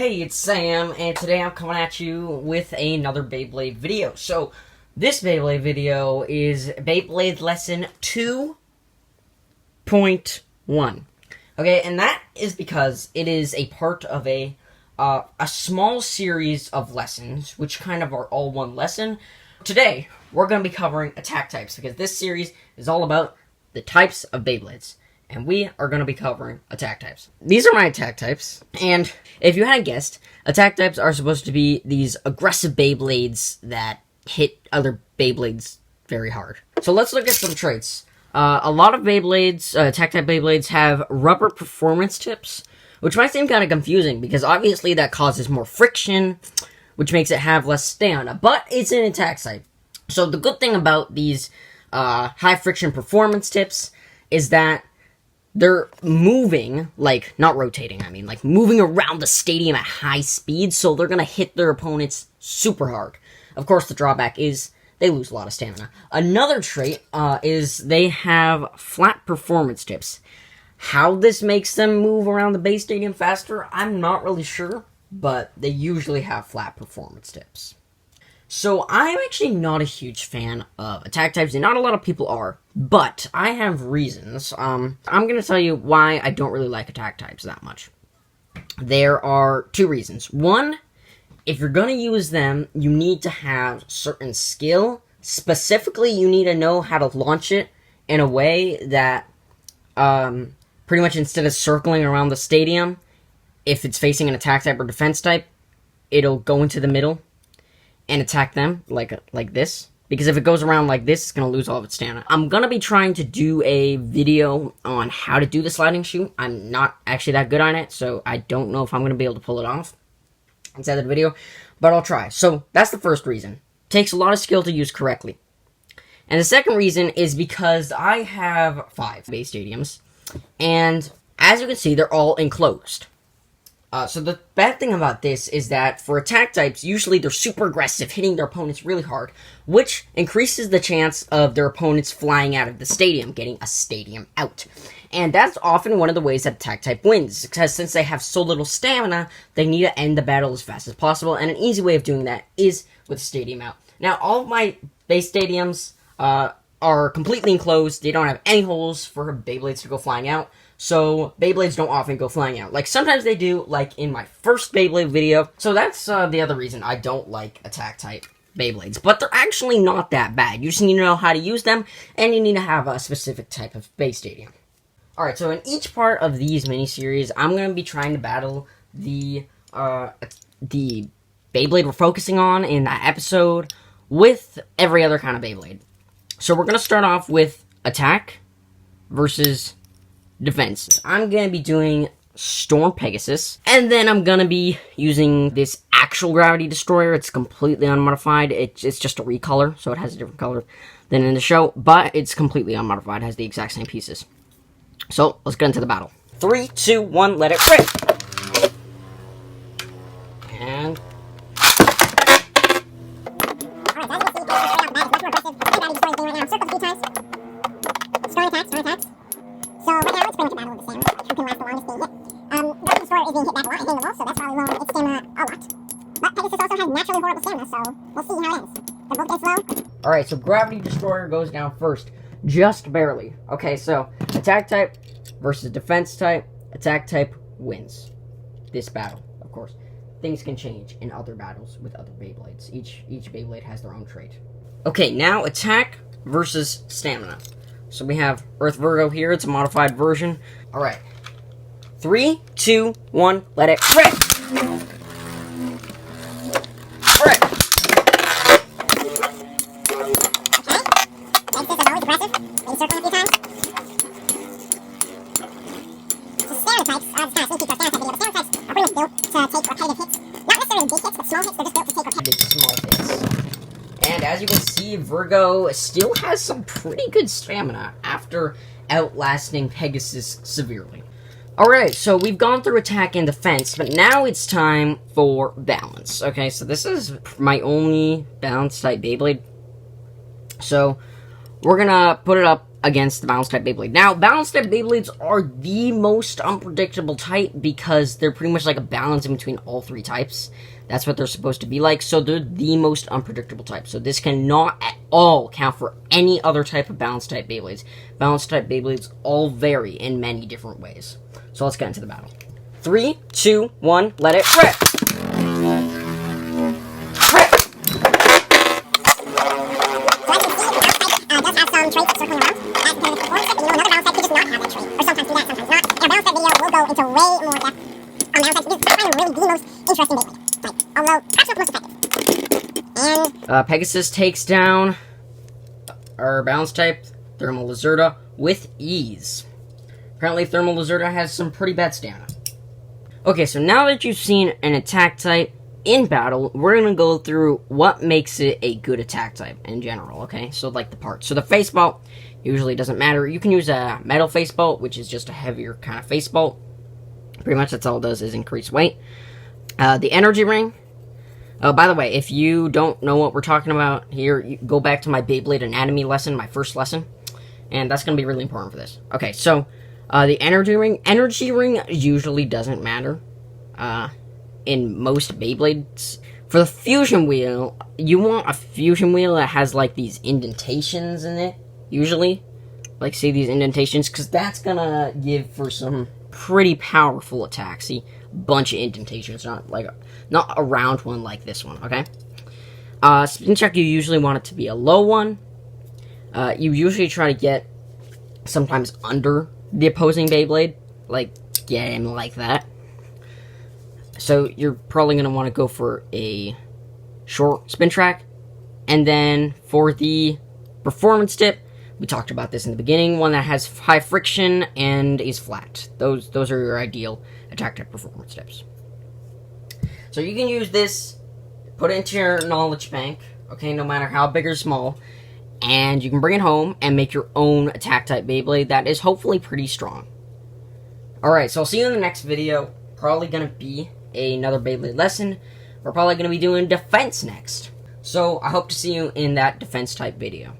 Hey, it's Sam, and today I'm coming at you with another BeyBlade video. So, this BeyBlade video is BeyBlade Lesson 2.1. Okay, and that is because it is a part of a small series of lessons, which kind of are all one lesson. Today, we're going to be covering attack types, because this series is all about the types of BeyBlades. And we are going to be covering attack types. These are my attack types, and if you hadn't guessed, attack types are supposed to be these aggressive Beyblades that hit other Beyblades very hard. So let's look at some traits. A lot of Beyblades, attack type Beyblades, have rubber performance tips, which might seem kind of confusing, because obviously that causes more friction, which makes it have less stamina, but it's an attack type. So the good thing about these high friction performance tips is that they're moving, like, not rotating, I mean, like, moving around the stadium at high speed, so they're gonna hit their opponents super hard. Of course, the drawback is they lose a lot of stamina. Another trait is they have flat performance tips. How this makes them move around the base stadium faster, I'm not really sure, but they usually have flat performance tips. So, I'm actually not a huge fan of attack types, and not a lot of people are, but I have reasons. I'm going to tell you why I don't really like attack types that much. There are two reasons. One, if you're going to use them, you need to have certain skill. Specifically, you need to know how to launch it in a way that, pretty much instead of circling around the stadium, if it's facing an attack type or defense type, it'll go into the middle and attack them like this. Because if it goes around like this, it's going to lose all of its stamina. I'm going to be trying to do a video on how to do the sliding shoot. I'm not actually that good on it, so I don't know if I'm going to be able to pull it off inside the video, but I'll try. So that's the first reason. Takes a lot of skill to use correctly. And the second reason is because I have 5 base stadiums, and as you can see, they're all enclosed. So the bad thing about this is that for attack types, usually they're super aggressive, hitting their opponents really hard, which increases the chance of their opponents flying out of the stadium, getting a stadium out. And that's often one of the ways that attack type wins, because since they have so little stamina, they need to end the battle as fast as possible, and an easy way of doing that is with a stadium out. Now, all of my base stadiums are completely enclosed. They don't have any holes for Beyblades to go flying out. So, Beyblades don't often go flying out. Like, sometimes they do, like in my first Beyblade video. So that's the other reason I don't like attack-type Beyblades. But they're actually not that bad. You just need to know how to use them, and you need to have a specific type of base stadium. Alright, so in each part of these miniseries, I'm going to be trying to battle the Beyblade we're focusing on in that episode with every other kind of Beyblade. So we're going to start off with attack versus defense. I'm going to be doing Storm Pegasus, and then I'm going to be using this actual Gravity Destroyer. It's completely unmodified. It's just a recolor, so it has a different color than in the show, but it's completely unmodified. It has the exact same pieces. So, let's get into the battle. 3, 2, 1, let it rip! And strong attacks. So right now it's pretty much a battle of the stamina. Who can last the longest being hit? Gravity Destroyer is being hit back a lot, I think, so that's probably lowering its stamina a lot. But Pegasus also has naturally horrible stamina, so we'll see how it ends. They're both getting slow. Alright, so Gravity Destroyer goes down first. Just barely. Okay, so attack type versus defense type. Attack type wins this battle, of course. Things can change in other battles with other Beyblades. Each Beyblade has their own trait. Okay, now attack versus stamina. So we have Earth Virgo here. It's a modified version. Alright. 3, 2, 1, let it rip! Rip! Okay. Pegasus is always aggressive. Maybe circling a few times. So stamina types, it's kind of sneaky for stamina type video, but stamina types are pretty much built to take repetitive hits. Not necessarily big hits, but small hits. They're just built to take repetitive Big small hits. And as you can see, Virgo still has some pretty good stamina after outlasting Pegasus severely. Alright, so we've gone through attack and defense, but now it's time for balance. Okay, so this is my only balance type Beyblade. So, we're gonna put it up against the Balanced type Beyblade. Now, Balanced type Beyblades are the most unpredictable type because they're pretty much like a balance in between all three types. That's what they're supposed to be like, so they're the most unpredictable type. So this cannot at all count for any other type of Balanced type Beyblades. Balanced type Beyblades all vary in many different ways. So let's get into the battle. 3, 2, 1, let it rip! Into way more depth on Balanced type. This is kind of really the most interesting Beyblade type, although perhaps not the most effective. And Pegasus takes down our Balanced type Thermal Lacerda with ease. Apparently, Thermal Lacerda has some pretty bad stamina. Okay, so now that you've seen an attack type in battle, we're gonna go through what makes it a good attack type in general. Okay, so like the parts. So the face bolt usually doesn't matter. You can use a metal face bolt, which is just a heavier kind of face bolt. Pretty much that's all it does is increase weight. The energy ring. By the way, if you don't know what we're talking about here, you go back to my Beyblade anatomy lesson, my first lesson. And that's going to be really important for this. Okay, so the energy ring. Energy ring usually doesn't matter in most Beyblades. For the fusion wheel, you want a fusion wheel that has like these indentations in it, usually. Like, see these indentations? Because that's going to give for some pretty powerful attack. See, bunch of indentations, not a round one like this one. Okay. Spin check, you usually want it to be a low one. You usually try to get sometimes under the opposing Beyblade, like get him like that. So you're probably gonna want to go for a short spin track, and then for the performance tip. We talked about this in the beginning, one that has high friction and is flat. Those are your ideal attack type performance tips. So you can use this, put it into your knowledge bank, okay, no matter how big or small, and you can bring it home and make your own attack type Beyblade that is hopefully pretty strong. Alright, so I'll see you in the next video. Probably going to be another Beyblade lesson. We're probably going to be doing defense next. So I hope to see you in that defense type video.